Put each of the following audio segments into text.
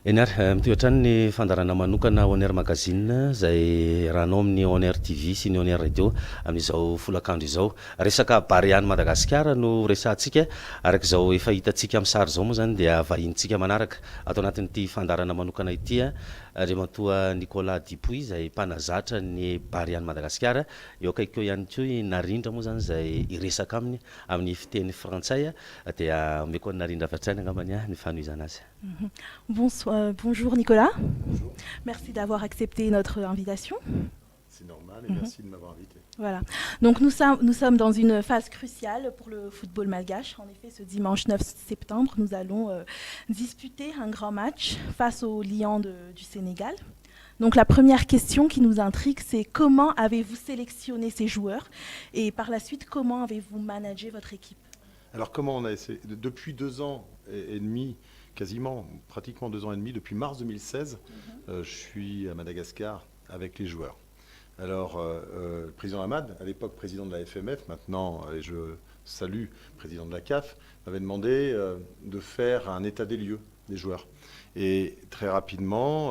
Enar, mitoetra ny fandarana manokana Honor Magazine zay rahanao amin'ny Honor TV sy ny Honor Radio amin'izao folakandro izao. Resaka Bariany Madagasikara no resahantsika araka izao efa hitantsika amin'ny sary izao moa zany dia vahintsika manaraka ato anatin'ity fandarana manokana ity Andriamatoa Nicolas Dupuy zay mpanazatra ny Bariany Madagasikara. Eo akaiky eo ihany koa i Narindra moa zany zay iresaka aminy amin'ny fiteny frantsay dia meko ny Narindra avy hatrany angambany ny fanomezana azy. Bonjour Nicolas. Bonjour. Merci d'avoir accepté notre invitation. C'est normal et merci de m'avoir invité. Voilà. Donc nous sommes dans une phase cruciale pour le football malgache. En effet, ce dimanche 9 septembre, nous allons disputer un grand match face aux Lions du Sénégal. Donc la première question qui nous intrigue, c'est comment avez-vous sélectionné ces joueurs et par la suite, comment avez-vous managé votre équipe? Alors comment on a essayé depuis 2 ans et demi, pratiquement 2 ans et demi, depuis mars 2016, je suis à Madagascar avec les joueurs. Alors, le président Hamad, à l'époque président de la FMF, maintenant, et je salue, président de la CAF, m'avait demandé de faire un état des lieux des joueurs. Et très rapidement,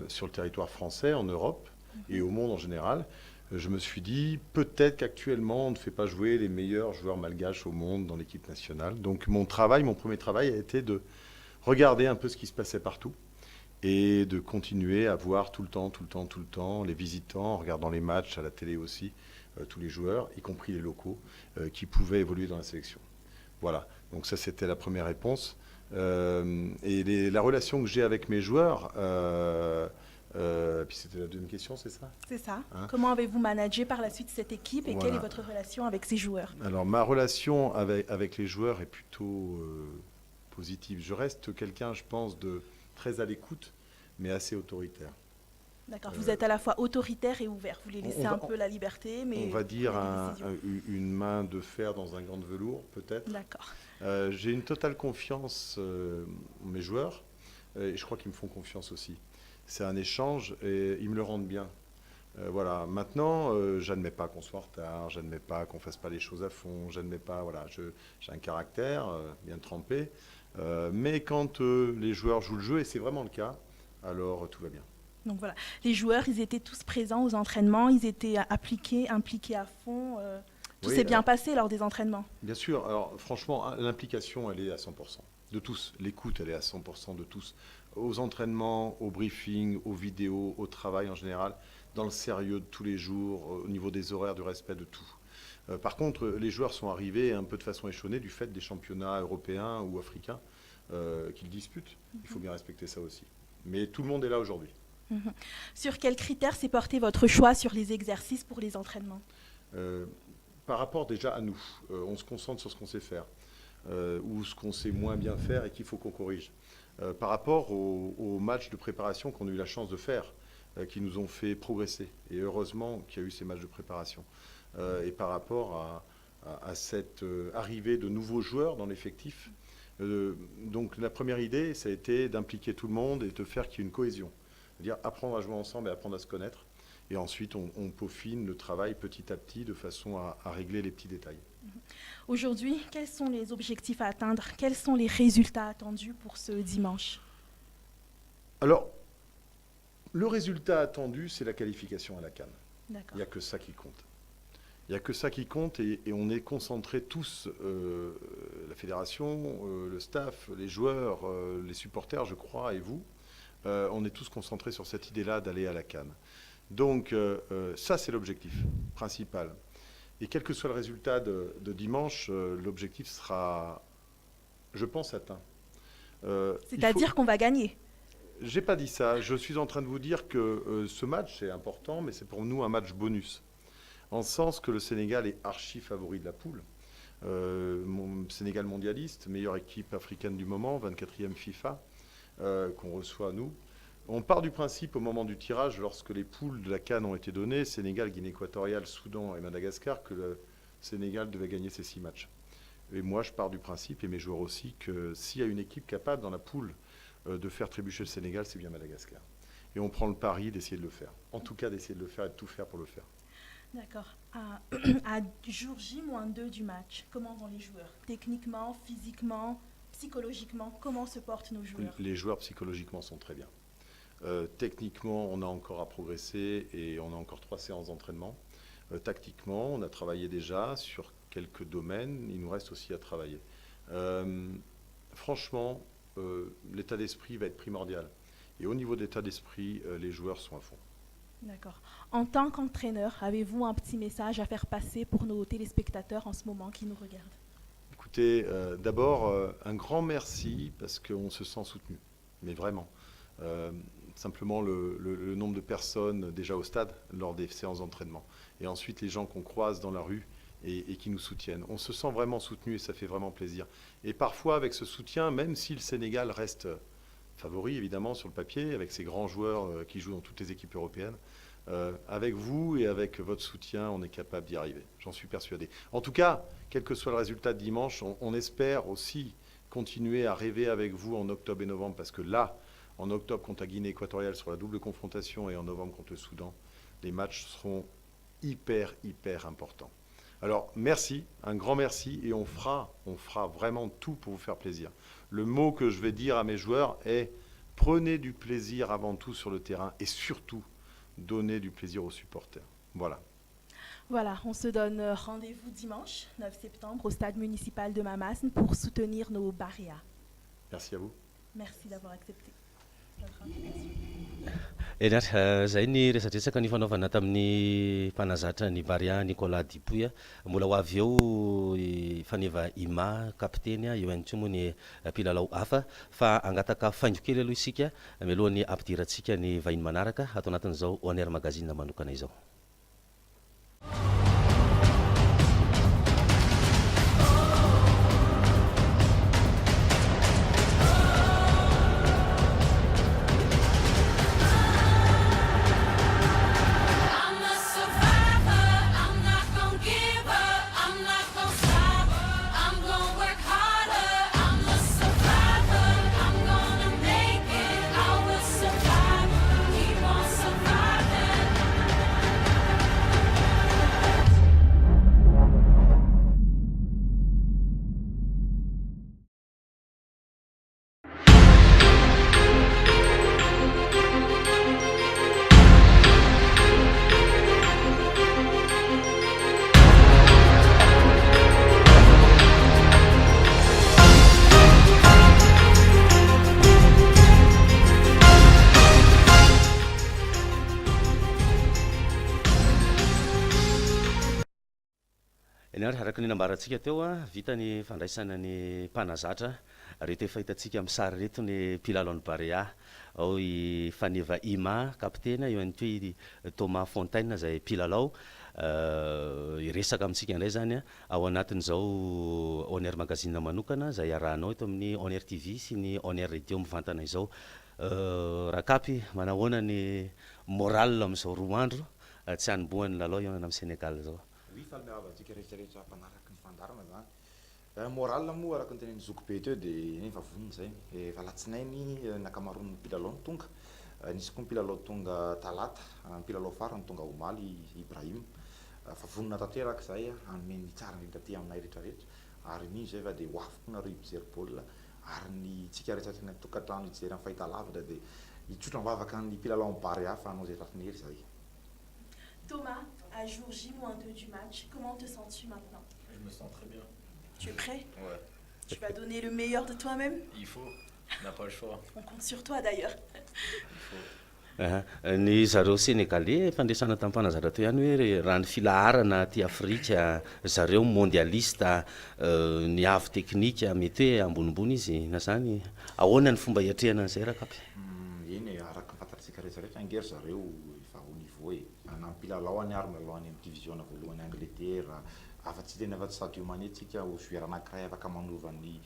sur le territoire français, en Europe et au monde en général, je me suis dit, peut-être qu'actuellement, on ne fait pas jouer les meilleurs joueurs malgaches au monde dans l'équipe nationale. Donc mon premier travail a été de regarder un peu ce qui se passait partout et de continuer à voir tout le temps, les visitants, en regardant les matchs à la télé aussi, tous les joueurs, y compris les locaux, qui pouvaient évoluer dans la sélection. Voilà, donc ça c'était la première réponse. Et la relation que j'ai avec mes joueurs, puis c'était la deuxième question, c'est ça? C'est ça. Comment avez-vous managé par la suite cette équipe et quelle est votre relation avec ces joueurs? Alors ma relation avec les joueurs est plutôt positive. Je reste quelqu'un, je pense, de très à l'écoute, mais assez autoritaire. D'accord, vous êtes à la fois autoritaire et ouvert. Vous les laissez un peu la liberté, mais... On va dire une main de fer dans un gant de velours, peut-être. D'accord. J'ai une totale confiance en mes joueurs, et je crois qu'ils me font confiance aussi. C'est un échange, et ils me le rendent bien. Voilà. Maintenant, j'admets pas qu'on soit en retard, j'admets pas qu'on fasse pas les choses à fond, j'admets pas... Voilà, j'ai un caractère bien trempé, mais quand les joueurs jouent le jeu, et c'est vraiment le cas, alors tout va bien. Donc voilà, les joueurs, ils étaient tous présents aux entraînements, ils étaient impliqués à fond. Tout s'est bien passé lors des entraînements. Bien sûr. Alors franchement, l'implication, elle est à 100%. De tous. L'écoute, elle est à 100% de tous. Aux entraînements, au briefing, aux vidéos, au travail en général, dans le sérieux de tous les jours, au niveau des horaires, du respect de tout. Par contre, les joueurs sont arrivés un peu de façon échelonnée du fait des championnats européens ou africains qu'ils disputent. Il faut bien respecter ça aussi. Mais tout le monde est là aujourd'hui. Sur quels critères s'est porté votre choix sur les exercices pour les entraînements? Par rapport déjà à nous, on se concentre sur ce qu'on sait faire ou ce qu'on sait moins bien faire et qu'il faut qu'on corrige. Par rapport aux matchs de préparation qu'on a eu la chance de faire, qui nous ont fait progresser. Et heureusement qu'il y a eu ces matchs de préparation. Et par rapport à cette arrivée de nouveaux joueurs dans l'effectif, donc la première idée, ça a été d'impliquer tout le monde et de faire qu'il y ait une cohésion. C'est-à-dire apprendre à jouer ensemble et apprendre à se connaître. Et ensuite, on peaufine le travail petit à petit de façon à régler les petits détails. Aujourd'hui, quels sont les objectifs à atteindre? Quels sont les résultats attendus pour ce dimanche? Alors, le résultat attendu, c'est la qualification à la CAN. Il n'y a que ça qui compte. Il n'y a que ça qui compte et on est concentrés tous, la fédération, le staff, les joueurs, les supporters, je crois, et vous. On est tous concentrés sur cette idée-là d'aller à la CAN. Donc ça, c'est l'objectif principal. Et quel que soit le résultat de dimanche, l'objectif sera, je pense, atteint. C'est-à-dire qu'on va gagner? J'ai pas dit ça. Je suis en train de vous dire que ce match est important, mais c'est pour nous un match bonus. En ce sens que le Sénégal est archi favori de la poule. Sénégal mondialiste, meilleure équipe africaine du moment, 24e FIFA, qu'on reçoit nous. On part du principe au moment du tirage, lorsque les poules de la CAN ont été données, Sénégal, Guinée équatoriale, Soudan et Madagascar, que le Sénégal devait gagner ces 6 matchs. Et moi, je pars du principe, et mes joueurs aussi, que s'il y a une équipe capable dans la poule de faire trébucher le Sénégal, c'est bien Madagascar. Et on prend le pari d'essayer de le faire. En tout cas, d'essayer de le faire et de tout faire pour le faire. D'accord. À jour J-2 du match, comment vont les joueurs? Techniquement, physiquement, psychologiquement, comment se portent nos joueurs? Les joueurs psychologiquement sont très bien. Techniquement, on a encore à progresser et on a encore 3 séances d'entraînement. Tactiquement, on a travaillé déjà sur quelques domaines, il nous reste aussi à travailler. Franchement, l'état d'esprit va être primordial. Et au niveau de l'état d'esprit, les joueurs sont à fond. D'accord. En tant qu'entraîneur, avez-vous un petit message à faire passer pour nos téléspectateurs en ce moment qui nous regardent? Écoutez, d'abord, un grand merci parce qu'on se sent soutenu, mais vraiment. Simplement le nombre de personnes déjà au stade lors des séances d'entraînement. Et ensuite les gens qu'on croise dans la rue et qui nous soutiennent. On se sent vraiment soutenu et ça fait vraiment plaisir. Et parfois avec ce soutien, même si le Sénégal reste favori évidemment sur le papier, avec ses grands joueurs qui jouent dans toutes les équipes européennes, avec vous et avec votre soutien, on est capable d'y arriver. J'en suis persuadé. En tout cas, quel que soit le résultat de dimanche, on espère aussi continuer à rêver avec vous en octobre et novembre parce que là, en octobre contre la Guinée équatoriale sur la double confrontation et en novembre contre le Soudan, les matchs seront hyper importants. Alors merci, un grand merci et on fera vraiment tout pour vous faire plaisir. Le mot que je vais dire à mes joueurs est prenez du plaisir avant tout sur le terrain et surtout donnez du plaisir aux supporters. Voilà. Voilà, on se donne rendez-vous dimanche 9 septembre au stade municipal de Mamasne pour soutenir nos Barrias. Merci à vous. Merci d'avoir accepté. Zay ny resadresaka ny fanaovana tamin'ny mpanazatra ny Baria Nicolas Dipoy mbola ho avy eo faneva Ima kapiteny eo ihany koa moa ny mpilalao hafa fa angataka faingo kely aloha isika mialohan'ny ampidirantsika ny vahiny manaraka atao anatin'izao Honneur Magazine manokana izao. Araka ny nambarantsika teo vita ny fandraisana ny mpanazatra reto efa hitantsika amin'ny sary reto ny mpilalao ny Barea ao i Faneva Ima kapiteny eo ihany koa i Thomas Fontaine zay mpilalao iresaka amintsika indray zany ao anatin'izao Honneur Magazine manokana zay arahanao eto amin'ny Honneur TV sy ny Honneur Radio mivantana izao. Rakapy manahoana ny moral amin'izao roa andro tsy hanombohan'ny lalao eo amin'ny Sénégal zao. Oui, fa miavatsika rehetrarehetra mpanaraka ny fandarana zany. Moral moa araka ny tenen'ny Zokobe teo dia efa vonona zay. Efa latsinainy ny ankamaroan'ny mpilalao ny tonga. Nisy koa mpilalao tonga talata, mpilalao farany tonga omaly Ibrahim. Fa vonona tanteraka zay hanome ny tsara indrindra aty aminay rehetrarehetra. Ary ninyo zay fa dia ho afaka nareo mijery baolina ary ny tsika rehetra ny tokantrano hijery amin'ny fahitalavitra dia hitsotra mivavaka ny mpilalao amin'ny Barea fa hanao zay rafinery zay. Thomas, à jour J-2 du match, comment te sens-tu maintenant? Je me sens très bien. Tu es prêt? Ouais. Tu vas donner le meilleur de toi-même? Il faut. On n'a pas le choix. On compte sur toi d'ailleurs. Il faut. Ny zareo Sénégalais fandresana tamin'ny mpanazatra teo ihany hoe raha ny filaharana ty Afrika zareo mondialista ny avy teknika mety hoe ambonimbony izy na zany ahoana ny fomba hiatrehana an'izay rakapy? Eny araka ny fantatsika rehetrarehetra angery zareo efa au niveau na mpilalao any ary milalao any amin'ny division voalohany Angleterre afa-tsy tena afa-tsy Sadio Mané tsika ho joueur anankiray afaka manova ny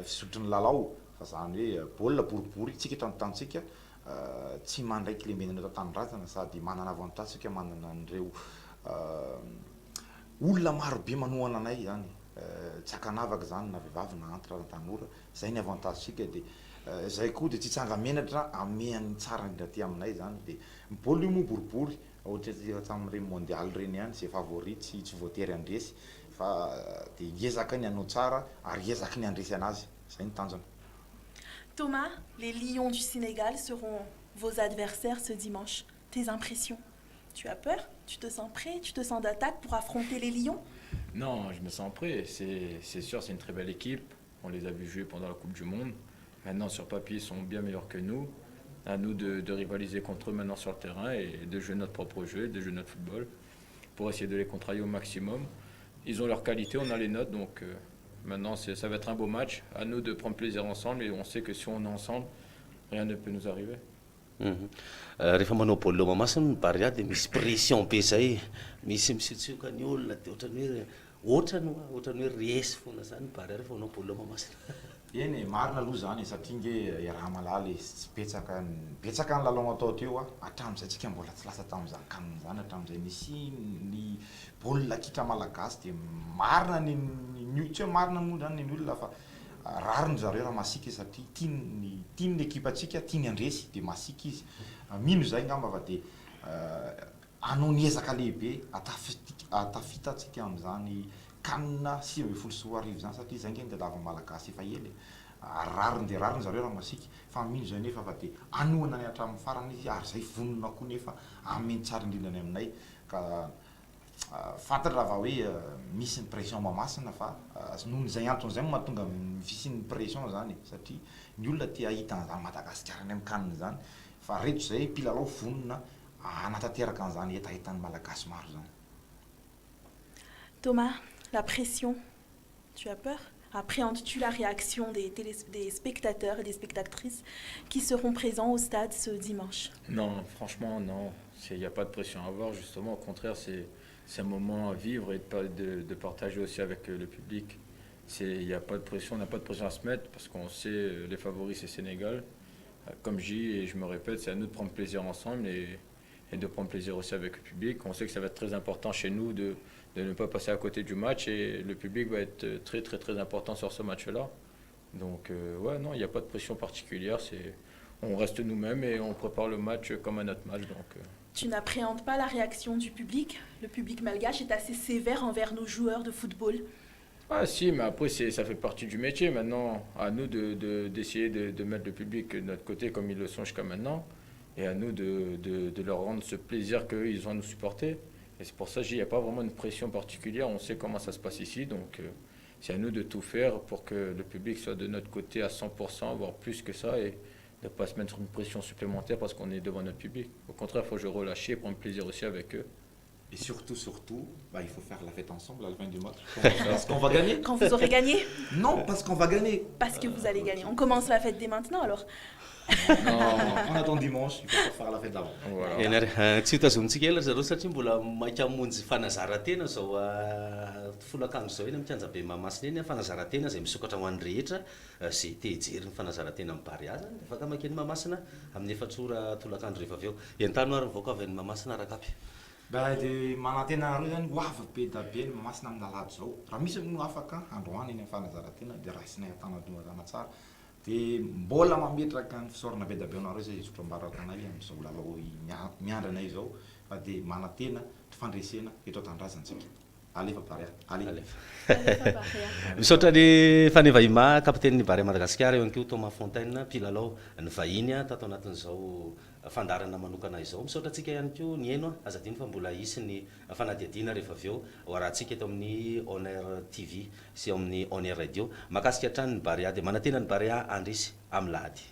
fisotro ny lalao fa zany hoe baolina boribory tsika eto an-tantsika tsy mandraiky le menana tanindrazana sady manana avantage tsika manana an'ireo olona maro be manohana anay zany tsakanavaka zany na vehivavy na antitra na tanora zay ny avantage tsika dia zay koa dia tsy tsanga menatra amehan'ny tsara indrindra aty aminay zany dia baolina io moa boribory ohatra tamin'ireny mondial reny ihany zay favori tsy voatery andresy fa dia hiezaka ny hanao tsara ary hiezaka ny andresy anazy zay ny tanjona. Thomas, les Lions du Sénégal seront vos adversaires ce dimanche. Tes impressions? Tu as peur? Tu te sens prêt? Tu te sens d'attaque pour affronter les Lions? Non, je me sens prêt. C'est sûr, c'est une très belle équipe. On les a vus jouer pendant la Coupe du Monde. Maintenant, sur papier, ils sont bien meilleurs que nous. À nous de rivaliser contre eux maintenant sur le terrain et de jouer notre propre jeu, de jouer notre football pour essayer de les contrarier au maximum. Ils ont leurs qualités, on a les nôtres. Donc maintenant, ça va être un beau match. À nous de prendre plaisir ensemble et on sait que si on est ensemble, rien ne peut nous arriver. Rehefa manao baolina mamasina ny Barea dia misy pression be zay, misy misiontsioka ny olona dia ohatrany hoe resy foana zany ny Barea rehefa manao baolina mamasina. Eny marina aloha zany satria nge raha malaly sy betsaka ny lalao atao teo hatramin'izay tsika mbola tsy lasa tamin'izany kanina zany hatramin'izay nisy ny baolina kitra malagasy dia marina ny tsy hoe marina moa zany ny olona fa rariny zareo raha masika izy satria tiany ekipa atsika tiany andresy dia masika izy mino zay ngamba fa dia anao niezaka lehibe atafita atsika amin'izany kanina 2024 zany satria zay nge ndelava malagasy efa ely rariny dia rariny zareo raha masika fa mino zay nefa fa dia anoana ny hatramin'ny farany izy ary zay vonona koa nefa ameny tsara indrindrany aminay ka fantatra raha hoe misy ny pression mamasina fa noho zay anton'izay mahatonga fisian'ny pression zany satria ny olona tia ahita an'izany Madagasikara ny amin'ny kanina zany fa reto zay mpilalao vonona anatanteraka an'izany etaetan'ny malagasy maro zany. Thomas, la pression, tu as peur? Appréhendes-tu la réaction des spectateurs et des spectatrices qui seront présents au stade ce dimanche? Non, franchement, non. Il n'y a pas de pression à avoir. Justement, au contraire, c'est un moment à vivre et de partager aussi avec le public. Il n'y a pas de pression, on n'a pas de pression à se mettre parce qu'on sait les favoris, c'est Sénégal. Comme je dis et je me répète, c'est à nous de prendre plaisir ensemble et de prendre plaisir aussi avec le public. On sait que ça va être très important chez nous de ne pas passer à côté du match et le public va être très très très important sur ce match-là. Donc ouais, non, il n'y a pas de pression particulière, on reste nous-mêmes et on prépare le match comme un autre match. Donc, Tu n'appréhendes pas la réaction du public? Le public malgache est assez sévère envers nos joueurs de football. Ah si, mais après ça fait partie du métier. Maintenant, à nous d'essayer de mettre le public de notre côté comme ils le sont jusqu'à maintenant et à nous de leur rendre ce plaisir qu'ils ont à nous supporter. Et c'est pour ça qu'il n'y a pas vraiment une pression particulière, on sait comment ça se passe ici, donc c'est à nous de tout faire pour que le public soit de notre côté à 100%, voire plus que ça, et de ne pas se mettre une pression supplémentaire parce qu'on est devant notre public. Au contraire, il faut jouer relâché et prendre plaisir aussi avec eux. Et surtout, il faut faire la fête ensemble à la fin du match. Parce qu'on va gagner. Quand vous aurez gagné? Non, parce qu'on va gagner. Parce que vous allez gagner. On commence la fête dès maintenant alors. Non, on attend dimanche, il faut pas faire la fête d'avant. Voilà. Tsy hitazontsika ela zareo satria mbola maika hamonjy fanazarantena zao folakandro zao eny amin'ny kianjabe Mahamasina eny fanazarantena zay misokatra ho an'ny rehetra zay te hijery ny fanazarantena amin'ny Barea zany afaka makeny Mahamasina amin'ny efatsora tolakandro rehefa avy eo. Entano ary mivoaka avy any Mahamasina arakapy. Dia manantena nareo zany hoava be da be ny Mahamasina amin'ny lalady zao. Raha misy no afaka androany eny amin'ny fanazarantena dia raisinay tanadonazana tsara. Dia mbola mametraka ny fisaorana be da be anareo zay sotram-barantanay amin'izao lalao miandranay zao fa dia manantena fandresena eto an-tanindrazantsika. Alefa Barea, alefa. Misaotra ny fanevahima kapiten'ny Barea Madagasikara eo ihany koa Thomas Fontaine mpilalao ny vahiny tato anatin'izao fandarana manokana izao. Misaotra antsika ihany koa ny eno azadiny fa mbola hisy ny fanadihadiana rehefa avy eo hoarantsika eto amin'ny On Air TV sy amin'ny On Air Radio. Makasika hatrany ny Barea dia manantena ny Barea andrisy amin'ny lahady.